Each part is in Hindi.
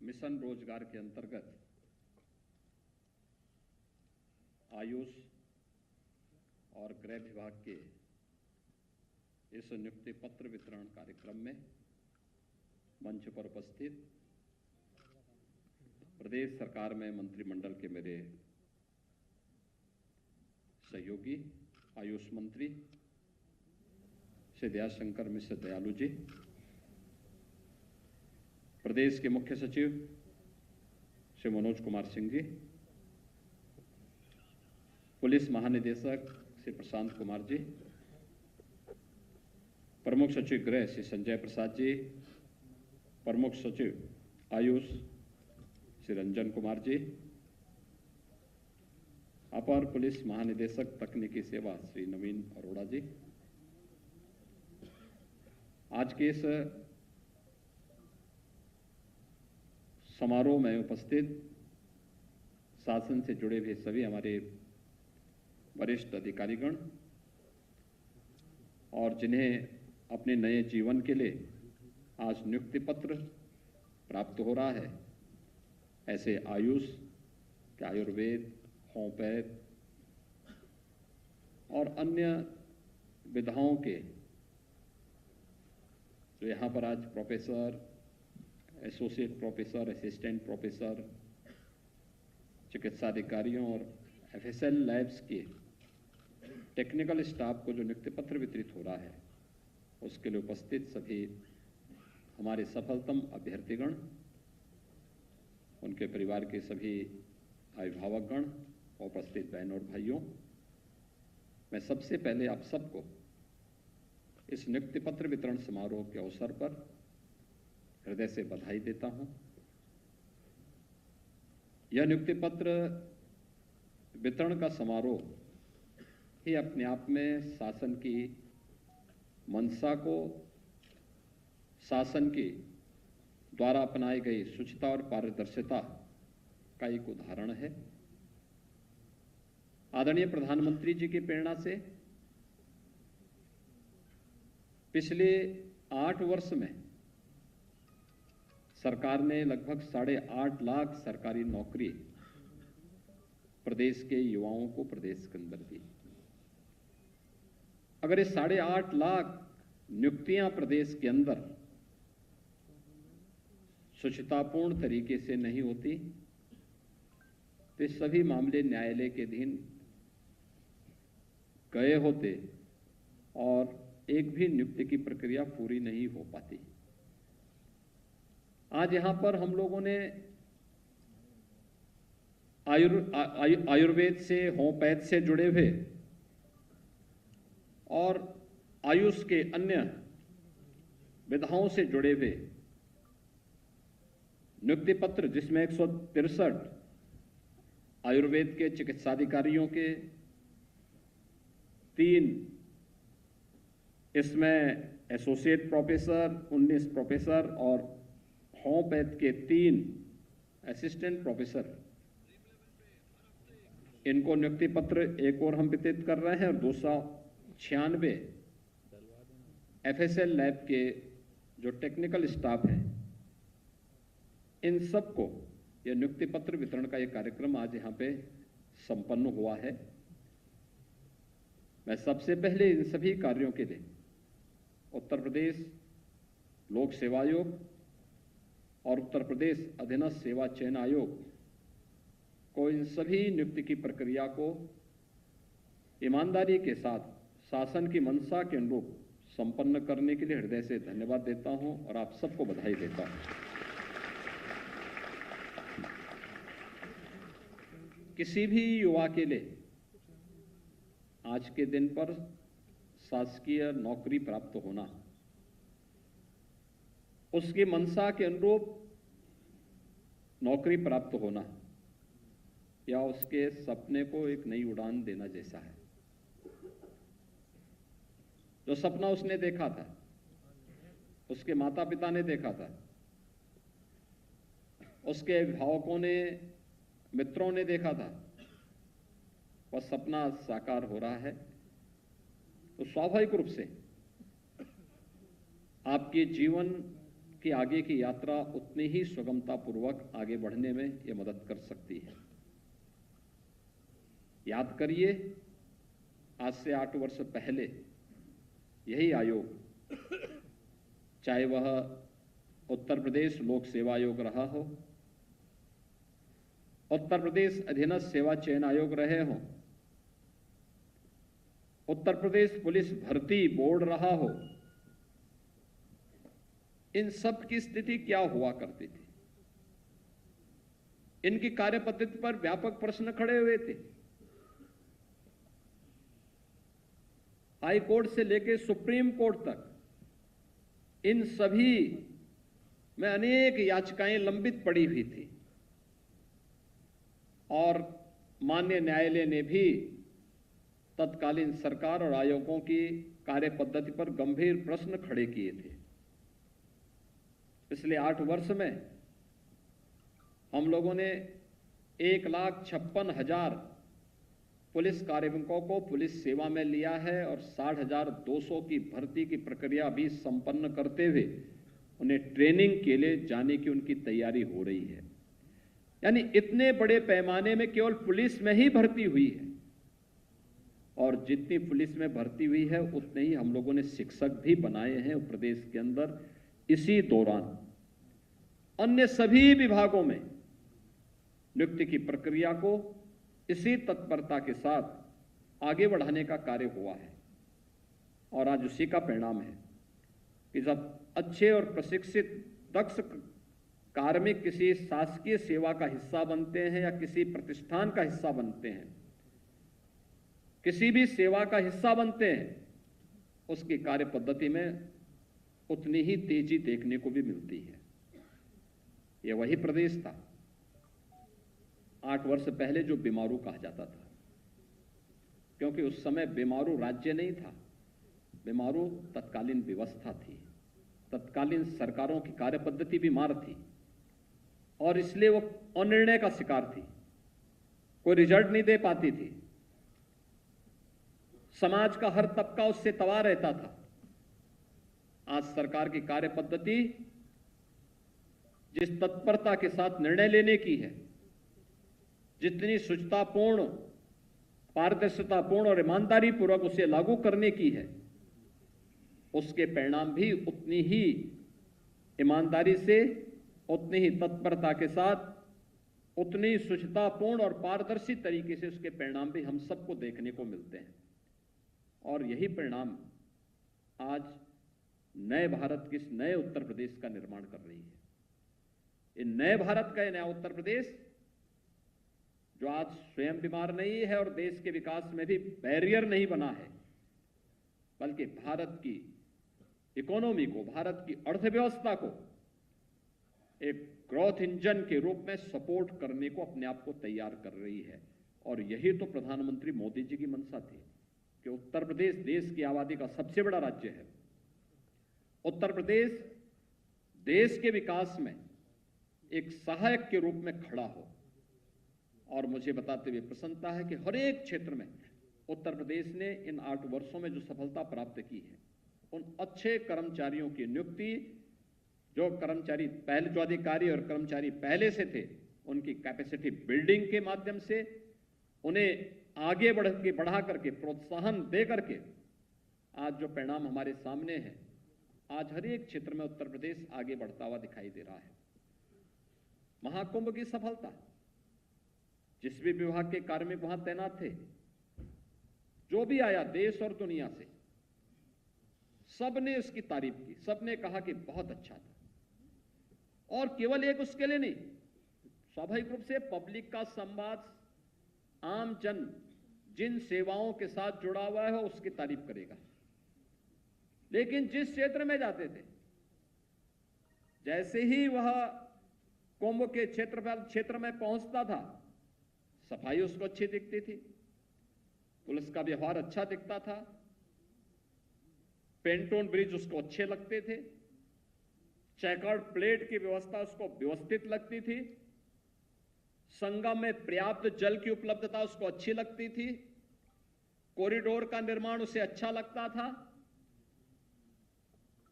मिशन रोजगार के अंतर्गत आयुष और गृह विभाग के इस नियुक्ति पत्र वितरण कार्यक्रम में मंच पर उपस्थित प्रदेश सरकार में मंत्रिमंडल के मेरे सहयोगी आयुष मंत्री श्री दयाशंकर मिश्र दयालु जी, प्रदेश के मुख्य सचिव श्री मनोज कुमार सिंह जी, पुलिस महानिदेशक श्री प्रशांत कुमार जी, प्रमुख सचिव गृह श्री संजय प्रसाद जी, प्रमुख सचिव आयुष श्री रंजन कुमार जी, अपर पुलिस महानिदेशक तकनीकी सेवा श्री नवीन अरोड़ा जी, आज के इस समारोह में उपस्थित शासन से जुड़े हुए सभी हमारे वरिष्ठ अधिकारीगण और जिन्हें अपने नए जीवन के लिए आज नियुक्ति पत्र प्राप्त हो रहा है, ऐसे आयुष, आयुर्वेद, होम्योपैथ और अन्य विधाओं के जो यहाँ पर आज professor, associate professor, assistant professor, चिकित्सा अधिकारियों और एफएसएल लैब्स के टेक्निकल स्टाफ को जो नियुक्ति पत्र वितरित हो रहा है, उसके लिए उपस्थित सभी हमारे सफलतम अभ्यर्थीगण, उनके परिवार के सभी अभिभावकगण, उपस्थित बहनों और भाइयों, मैं सबसे पहले आप सबको इस नियुक्ति पत्र वितरण समारोह के अवसर पर हृदय से बधाई देता हूं। यह नियुक्ति पत्र वितरण का समारोह ही अपने आप में शासन की मंशा को, शासन के द्वारा अपनाई गई शुचिता और पारदर्शिता का एक उदाहरण है। आदरणीय प्रधानमंत्री जी की प्रेरणा से पिछले 8 वर्ष में सरकार ने लगभग 8.5 लाख सरकारी नौकरी प्रदेश के युवाओं को प्रदेश के अंदर दी। अगर ये 8.5 लाख नियुक्तियां प्रदेश के अंदर शुचितापूर्ण तरीके से नहीं होती तो सभी मामले न्यायालय के अधीन गए होते और एक भी नियुक्ति की प्रक्रिया पूरी नहीं हो पाती। आज यहां पर हम लोगों ने आयुर्वेद से, होम्योपैथ से जुड़े हुए और आयुष के अन्य विधाओं से जुड़े हुए नियुक्ति पत्र, जिसमें 163 आयुर्वेद के चिकित्साधिकारियों के, 3 इसमें एसोसिएट प्रोफेसर, 19 प्रोफेसर और होम्योपैथ के 3 असिस्टेंट प्रोफेसर, इनको नियुक्ति पत्र एक और हम वितरित कर रहे हैं और 296 एफएसएल लैब के जो टेक्निकल स्टाफ है, इन सबको यह नियुक्ति पत्र वितरण का यह कार्यक्रम आज यहां पे संपन्न हुआ है। मैं सबसे पहले इन सभी कार्यों के लिए उत्तर प्रदेश लोक सेवा आयोग और उत्तर प्रदेश अधीनस्थ सेवा चयन आयोग को इन सभी नियुक्ति की प्रक्रिया को ईमानदारी के साथ शासन की मंशा के अनुरूप संपन्न करने के लिए हृदय से धन्यवाद देता हूं और आप सबको बधाई देता हूं। किसी भी युवा के लिए आज के दिन पर शासकीय नौकरी प्राप्त होना, उसकी मंशा के अनुरूप नौकरी प्राप्त होना या उसके सपने को एक नई उड़ान देना जैसा है। जो सपना उसने देखा था, उसके माता पिता ने देखा था, उसके अभिभावकों ने, मित्रों ने देखा था, वह सपना साकार हो रहा है, तो स्वाभाविक रूप से आपके जीवन की आगे की यात्रा उतनी ही सुगमतापूर्वक आगे बढ़ने में ये मदद कर सकती है। याद करिए, आज से 8 वर्ष पहले यही आयोग, चाहे वह उत्तर प्रदेश लोक सेवा आयोग रहा हो, उत्तर प्रदेश अधीनस्थ सेवा चयन आयोग रहे हों, उत्तर प्रदेश पुलिस भर्ती बोर्ड रहा हो, इन सब की स्थिति क्या हुआ करती थी? इनकी कार्यपद्धति पर व्यापक प्रश्न खड़े हुए थे। हाई कोर्ट से लेकर सुप्रीम कोर्ट तक इन सभी में अनेक याचिकाएं लंबित पड़ी हुई थी और माननीय न्यायालय ने भी तत्कालीन सरकार और आयोगों की कार्यपद्धति पर गंभीर प्रश्न खड़े किए थे। पिछले 8 वर्ष में हम लोगों ने 1,56,000 पुलिस कार्मिकों को पुलिस सेवा में लिया है और 60,200 की भर्ती की प्रक्रिया भी संपन्न करते हुए उन्हें ट्रेनिंग के लिए जाने की उनकी तैयारी हो रही है। यानी इतने बड़े पैमाने में केवल पुलिस में ही भर्ती हुई है और जितनी पुलिस में भर्ती हुई है उतने ही हम लोगों ने शिक्षक भी बनाए हैं प्रदेश के अंदर। इसी दौरान अन्य सभी विभागों में नियुक्ति की प्रक्रिया को इसी तत्परता के साथ आगे बढ़ाने का कार्य हुआ है और आज उसी का परिणाम है कि जब अच्छे और प्रशिक्षित दक्ष कार्मिक किसी शासकीय सेवा का हिस्सा बनते हैं या किसी प्रतिष्ठान का हिस्सा बनते हैं, किसी भी सेवा का हिस्सा बनते हैं, उसकी कार्य पद्धति में उतनी ही तेजी देखने को भी मिलती है। यह वही प्रदेश था 8 वर्ष पहले जो बीमारू कहा जाता था, क्योंकि उस समय बीमारू राज्य नहीं था, बीमारू तत्कालीन व्यवस्था थी, तत्कालीन सरकारों की कार्यपद्धति बीमार थी और इसलिए वो अनिर्णय का शिकार थी, कोई रिजल्ट नहीं दे पाती थी, समाज का हर तबका उससे तबाह रहता था। आज सरकार की कार्यपद्धति जिस तत्परता के साथ निर्णय लेने की है, जितनी शुचितापूर्ण, पारदर्शितापूर्ण और ईमानदारी पूर्वक उसे लागू करने की है, उसके परिणाम भी उतनी ही ईमानदारी से, उतनी ही तत्परता के साथ, उतनी शुचितापूर्ण और पारदर्शी तरीके से उसके परिणाम भी हम सबको देखने को मिलते हैं। और यही परिणाम आज नए भारत के, इस नए उत्तर प्रदेश का निर्माण कर रही है। इन नए भारत का नया उत्तर प्रदेश जो आज स्वयं बीमार नहीं है और देश के विकास में भी बैरियर नहीं बना है, बल्कि भारत की इकोनॉमी को, भारत की अर्थव्यवस्था को एक ग्रोथ इंजन के रूप में सपोर्ट करने को अपने आप को तैयार कर रही है। और यही तो प्रधानमंत्री मोदी जी की मंशा थी कि उत्तर प्रदेश देश की आबादी का सबसे बड़ा राज्य है। उत्तर प्रदेश देश के विकास में एक सहायक के रूप में खड़ा हो। और मुझे बताते हुए प्रसन्नता है कि हर एक क्षेत्र में उत्तर प्रदेश ने इन 8 वर्षों में जो सफलता प्राप्त की है, उन अच्छे कर्मचारियों की नियुक्ति, जो कर्मचारी पहले, जो अधिकारी और कर्मचारी पहले से थे, उनकी कैपेसिटी बिल्डिंग के माध्यम से उन्हें आगे बढ़ा करके, प्रोत्साहन दे करके आज जो परिणाम हमारे सामने है, आज हर एक क्षेत्र में उत्तर प्रदेश आगे बढ़ता हुआ दिखाई दे रहा है। महाकुंभ की सफलता, जिस भी विभाग के कार्मिक वहां तैनात थे, जो भी आया देश और दुनिया से, सबने उसकी तारीफ की, सबने कहा कि बहुत अच्छा था। और केवल एक उसके लिए नहीं, स्वाभाविक रूप से पब्लिक का संवाद, आम जन जिन सेवाओं के साथ जुड़ा हुआ है उसकी तारीफ करेगा। लेकिन जिस क्षेत्र में जाते थे, जैसे ही वह कुंभ के क्षेत्र में पहुंचता था, सफाई उसको अच्छी दिखती थी, पुलिस का व्यवहार अच्छा दिखता था, पेंटोन ब्रिज उसको अच्छे लगते थे, चेकर्ड प्लेट की व्यवस्था उसको व्यवस्थित लगती थी, संगम में पर्याप्त जल की उपलब्धता उसको अच्छी लगती थी, कॉरिडोर का निर्माण उसे अच्छा लगता था।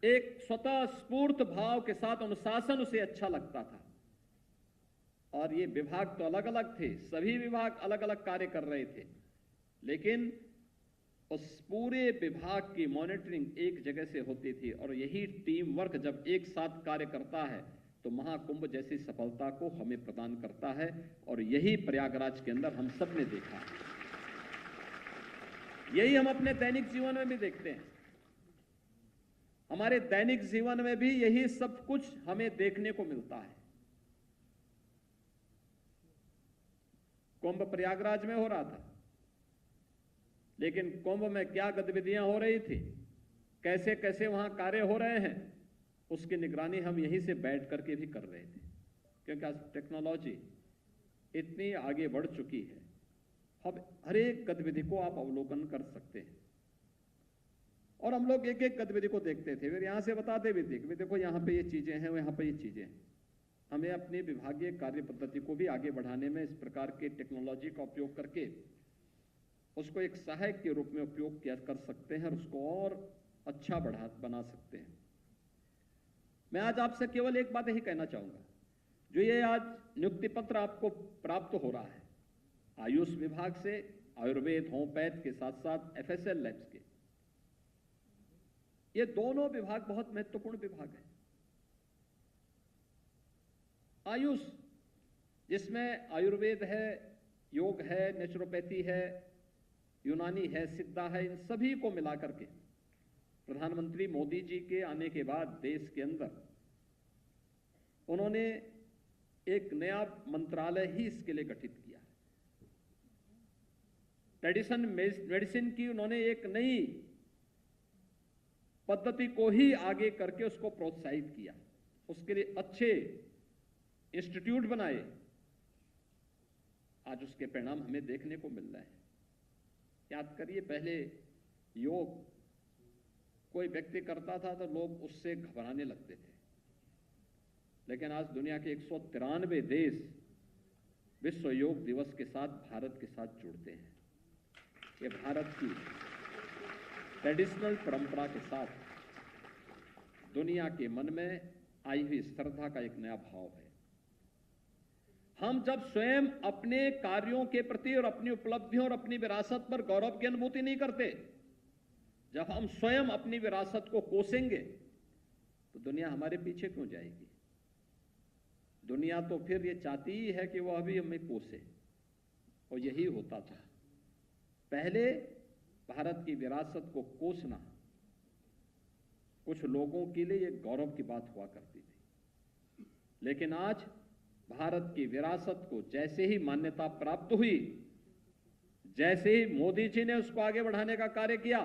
एक स्वतः स्फूर्त भाव के साथ अनुशासन उसे अच्छा लगता था। और ये विभाग तो अलग अलग थे, सभी विभाग अलग अलग कार्य कर रहे थे, लेकिन उस पूरे विभाग की मॉनिटरिंग एक जगह से होती थी। और यही टीम वर्क जब एक साथ कार्य करता है तो महाकुंभ जैसी सफलता को हमें प्रदान करता है। और यही प्रयागराज के अंदर हम सब ने देखा है, यही हम अपने दैनिक जीवन में भी देखते हैं। हमारे दैनिक जीवन में भी यही सब कुछ हमें देखने को मिलता है। कुंभ प्रयागराज में हो रहा था, लेकिन कुंभ में क्या गतिविधियां हो रही थी, कैसे कैसे वहां कार्य हो रहे हैं, उसकी निगरानी हम यहीं से बैठ करके भी कर रहे थे। क्योंकि आज टेक्नोलॉजी इतनी आगे बढ़ चुकी है, अब हर एक गतिविधि को आप अवलोकन कर सकते हैं। और हम लोग एक एक गतिविधि को देखते थे, फिर यहां से बताते भी थे कि देखो यहां पे ये चीजें हैं, यहां पे ये चीजें हैं। हमें अपनी विभागीय कार्य पद्धति को भी आगे बढ़ाने में इस प्रकार के टेक्नोलॉजी का उपयोग करके उसको एक सहायक के रूप में उपयोग किया कर सकते हैं और उसको और अच्छा बना सकते हैं। मैं आज आपसे केवल एक बात यही कहना चाहूंगा, जो ये आज नियुक्ति पत्र आपको प्राप्त हो रहा है आयुष विभाग से, आयुर्वेद होम्योपैथ के साथ साथ एफएसएल लैब्स के, ये दोनों विभाग बहुत महत्वपूर्ण विभाग हैं। आयुष जिसमें आयुर्वेद है, योग है, नेचुरोपैथी है, यूनानी है, सिद्धा है, इन सभी को मिलाकर के प्रधानमंत्री मोदी जी के आने के बाद देश के अंदर उन्होंने एक नया मंत्रालय ही इसके लिए गठित किया है। ट्रेडिशन मेडिसिन की उन्होंने एक नई पद्धति को ही आगे करके उसको प्रोत्साहित किया, उसके लिए अच्छे इंस्टीट्यूट बनाए। आज उसके परिणाम हमें देखने को मिल रहे हैं। याद करिए, पहले योग कोई व्यक्ति करता था तो लोग उससे घबराने लगते थे, लेकिन आज दुनिया के 193 देश विश्व योग दिवस के साथ भारत के साथ जुड़ते हैं। ये भारत की ट्रेडिशनल परंपरा के साथ दुनिया के मन में आई हुई श्रद्धा का एक नया भाव है। हम जब स्वयं अपने कार्यों के प्रति और अपनी उपलब्धियों और अपनी विरासत पर गौरव की अनुभूति नहीं करते, जब हम स्वयं अपनी विरासत को कोसेंगे तो दुनिया हमारे पीछे क्यों जाएगी? दुनिया तो फिर ये चाहती ही है कि वह भी हमें कोसे, और यही होता था पहले। भारत की विरासत को कोसना कुछ लोगों के लिए एक गौरव की बात हुआ करती थी, लेकिन आज भारत की विरासत को जैसे ही मान्यता प्राप्त हुई, जैसे ही मोदी जी ने उसको आगे बढ़ाने का कार्य किया,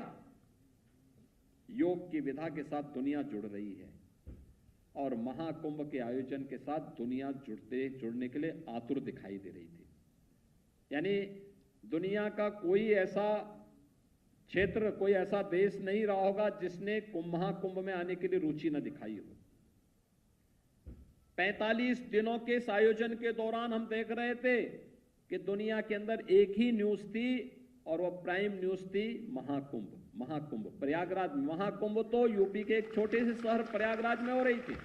योग की विधा के साथ दुनिया जुड़ रही है और महाकुंभ के आयोजन के साथ दुनिया जुड़ने के लिए आतुर दिखाई दे रही थी। यानी दुनिया का कोई ऐसा क्षेत्र, कोई ऐसा देश नहीं रहा होगा जिसने महाकुंभ में आने के लिए रुचि न दिखाई हो। 45 दिनों के इस आयोजन के दौरान हम देख रहे थे कि दुनिया के अंदर एक ही न्यूज थी और वह प्राइम न्यूज थी महाकुंभ। महाकुंभ प्रयागराज, महाकुंभ तो यूपी के एक छोटे से शहर प्रयागराज में हो रही थी,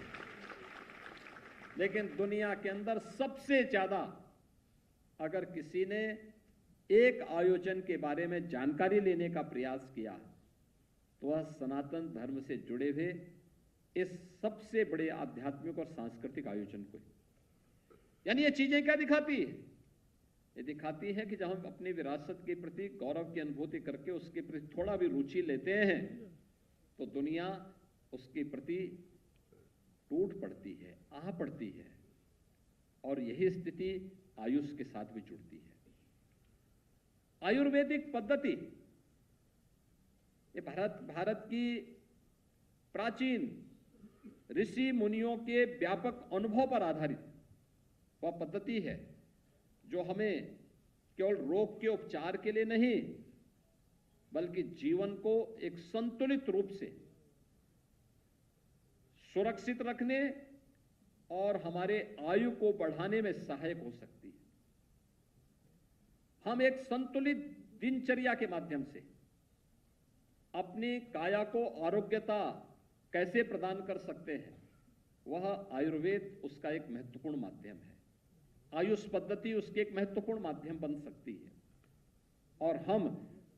लेकिन दुनिया के अंदर सबसे ज्यादा अगर किसी ने एक आयोजन के बारे में जानकारी लेने का प्रयास किया तो वह सनातन धर्म से जुड़े हुए इस सबसे बड़े आध्यात्मिक और सांस्कृतिक आयोजन को। यानी ये चीजें क्या दिखाती है? ये दिखाती है कि जब हम अपनी विरासत के प्रति गौरव की अनुभूति करके उसके प्रति थोड़ा भी रुचि लेते हैं तो दुनिया उसके प्रति टूट पड़ती है, आह पड़ती है, और यही स्थिति आयुष के साथ भी जुड़ती है। आयुर्वेदिक पद्धति ये भारत की प्राचीन ऋषि मुनियों के व्यापक अनुभव पर आधारित वह पद्धति है जो हमें केवल रोग के उपचार के लिए नहीं, बल्कि जीवन को एक संतुलित रूप से सुरक्षित रखने और हमारे आयु को बढ़ाने में सहायक हो सकती है। हम एक संतुलित दिनचर्या के माध्यम से अपनी काया को आरोग्यता कैसे प्रदान कर सकते हैं, वह आयुर्वेद उसका एक महत्वपूर्ण माध्यम है। आयुष पद्धति उसकी एक महत्वपूर्ण माध्यम बन सकती है और हम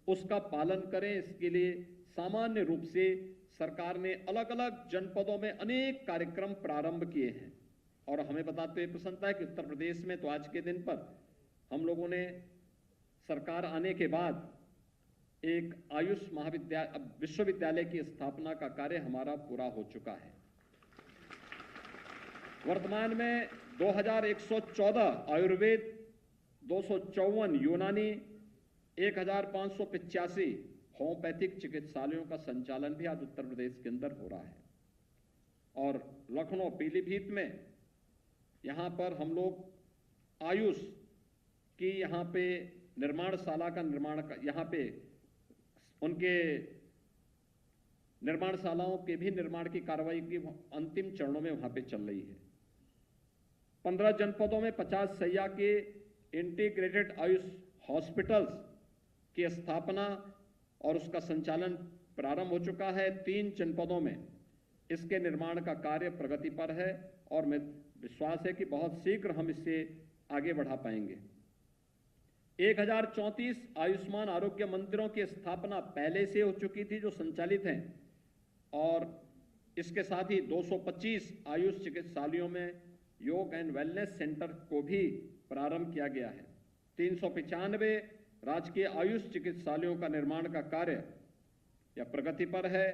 उसका पालन करें, इसके लिए सामान्य रूप से सरकार ने अलग अलग जनपदों में अनेक कार्यक्रम प्रारंभ किए हैं। और हमें बताते हुए प्रसन्नता है कि उत्तर प्रदेश में तो आज के दिन पर हम लोगों ने सरकार आने के बाद एक आयुष विश्वविद्यालय की स्थापना का कार्य हमारा पूरा हो चुका है। वर्तमान में 2114 आयुर्वेद, 254 यूनानी, 1585 होम्योपैथिक चिकित्सालयों का संचालन भी आज उत्तर प्रदेश के अंदर हो रहा है। और लखनऊ, पीलीभीत में यहाँ पर हम लोग आयुष की यहाँ पे निर्माणशाला का यहाँ पे उनके निर्माणशालाओं के भी निर्माण की कार्रवाई की अंतिम चरणों में वहाँ पे चल रही है। 15 जनपदों में 50 शैय्या के इंटीग्रेटेड आयुष हॉस्पिटल्स की स्थापना और उसका संचालन प्रारंभ हो चुका है। 3 जनपदों में इसके निर्माण का कार्य प्रगति पर है और मैं विश्वास है कि बहुत शीघ्र हम इससे आगे बढ़ा पाएंगे। 1034 आयुष्मान आरोग्य मंदिरों की स्थापना पहले से हो चुकी थी जो संचालित हैं, और इसके साथ ही 225 आयुष चिकित्सालयों में योग एंड वेलनेस सेंटर को भी प्रारंभ किया गया है। 395 राजकीय आयुष चिकित्सालयों का निर्माण का कार्य या प्रगति पर है।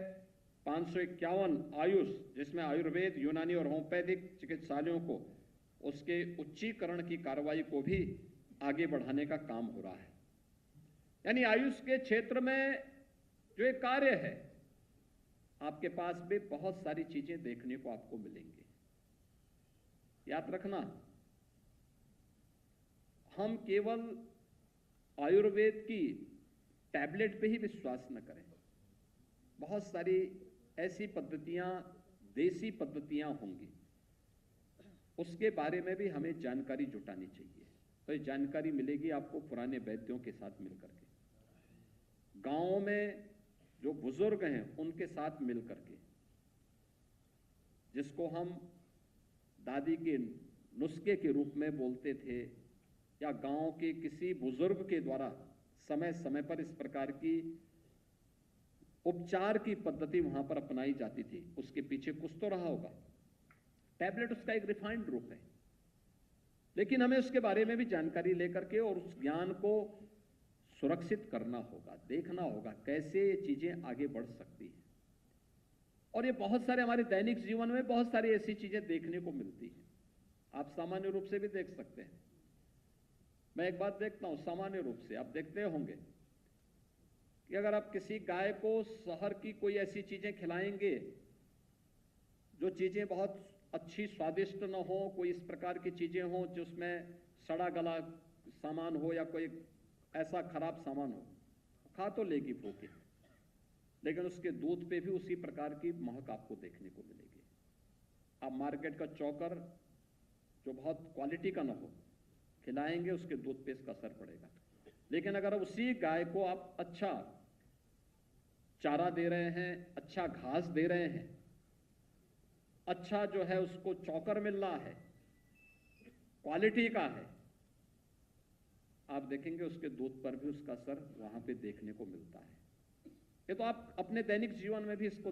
551 आयुष, जिसमें आयुर्वेद, यूनानी और होम्योपैथिक चिकित्सालयों को उसके उच्चीकरण की कार्रवाई को भी आगे बढ़ाने का काम हो रहा है। यानी आयुष के क्षेत्र में जो एक कार्य है, आपके पास भी बहुत सारी चीजें देखने को आपको मिलेंगी। याद रखना, हम केवल आयुर्वेद की टैबलेट पे ही विश्वास न करें। बहुत सारी ऐसी पद्धतियां, देसी पद्धतियां होंगी, उसके बारे में भी हमें जानकारी जुटानी चाहिए। तो ये जानकारी मिलेगी आपको पुराने वैद्यों के साथ मिलकर के, गांवों में जो बुजुर्ग हैं उनके साथ मिलकर के, जिसको हम दादी के नुस्खे के रूप में बोलते थे, या गांव के किसी बुजुर्ग के द्वारा समय समय पर इस प्रकार की उपचार की पद्धति वहां पर अपनाई जाती थी। उसके पीछे कुछ तो रहा होगा। टैबलेट उसका एक रिफाइंड रूप है, लेकिन हमें उसके बारे में भी जानकारी लेकर के और उस ज्ञान को सुरक्षित करना होगा, देखना होगा कैसे ये चीजें आगे बढ़ सकती हैं। और ये बहुत सारे हमारे दैनिक जीवन में बहुत सारी ऐसी चीजें देखने को मिलती हैं। आप सामान्य रूप से भी देख सकते हैं। मैं एक बात देखता हूं, सामान्य रूप से आप देखते होंगे कि अगर आप किसी गाय को शहर की कोई ऐसी चीजें खिलाएंगे जो चीजें बहुत अच्छी स्वादिष्ट न हो, कोई इस प्रकार की चीजें हो जिसमें सड़ा गला सामान हो या कोई ऐसा खराब सामान हो, खा तो लेगी भूखे, लेकिन उसके दूध पे भी उसी प्रकार की महक आपको देखने को मिलेगी। आप मार्केट का चौकर जो बहुत क्वालिटी का न हो खिलाएंगे, उसके दूध पे इसका असर पड़ेगा। लेकिन अगर उसी गाय को आप अच्छा चारा दे रहे हैं, अच्छा घास दे रहे हैं, अच्छा जो है उसको चौकर मिल रहा है, क्वालिटी का है, आप देखेंगे उसके दूध पर भी उसका असर वहां पे देखने को मिलता है। ये तो आप अपने दैनिक जीवन में भी इसको